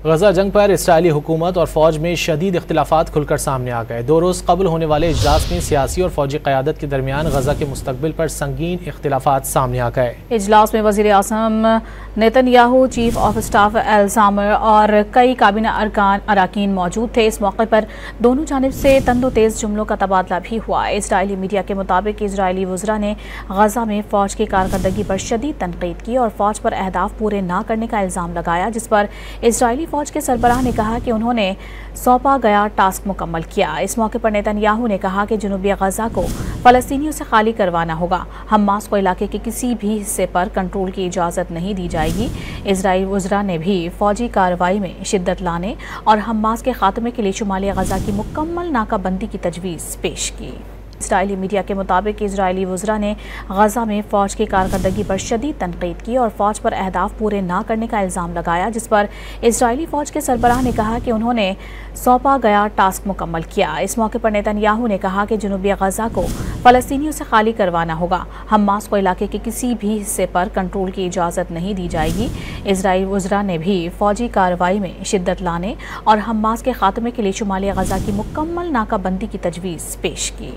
गजा जंग पर इसराइली हुकूमत और फौज में शदीद इख्तिलाफात खुलकर सामने आ गए। 2 रोज़ कबल होने वाले इजलास में सियासी और फौजी क़यादत के दरमियान गजा के मुस्तकबिल पर संगीन इख्तिलाफात सामने आ गए। इजलास में वज़ीर आज़म Netanyahu, chief of staff Eyal Zamir और कई काबीना अरकान मौजूद थे। इस मौके पर दोनों जानिब से तंदो तेज़ जुमलों का तबादला भी हुआ। इसराइली मीडिया के मुताबिक इसराइली वज़रा ने गजा में फ़ौज की कारकर्दगी पर शदीद तनकीद की और फ़ौज पर अहदाफ पूरे न करने का इल्ज़ाम लगाया, जिस पर इसराइली फ़ौज के सरबराह ने कहा कि उन्होंने सौंपा गया टास्क मुकम्मल किया। इस मौके पर नेतन्याहू ने कहा कि जनूबी गजा को फ़लस्तीनियों से खाली करवाना होगा। हमास को इलाके के किसी भी हिस्से पर कंट्रोल की इजाज़त नहीं दी जाएगी। इसराइली वज़रा ने भी फ़ौजी कार्रवाई में शिद्दत लाने और हमास के खात्मे के लिए शुमाली गजा की मुकम्मल नाकाबंदी की तजवीज़ पेश की। इसराइली मीडिया के मुताबिक इसराइली वज़रा ने गजा में फ़ौज की कारकर्दगी पर शदीद तनकीद की और फ़ौज पर अहदाफ पूरे न करने का इल्ज़ाम लगाया, जिस पर इसराइली फ़ौज के सरबराह ने कहा कि उन्होंने सौंपा गया टास्क मुकम्मल किया। इस मौके पर नेतन्याहू ने कहा कि जनूबी गजा को फ़लस्तीनियों से खाली करवाना होगा। हमास को इलाके के किसी भी हिस्से पर कंट्रोल की इजाज़त नहीं दी जाएगी। इसराइली वज़रा ने भी फ़ौजी कार्रवाई में शिद्दत लाने और हमास के खात्मे के लिए शुमाली गजा की मुकम्मल नाकाबंदी की तजवीज़ पेश की।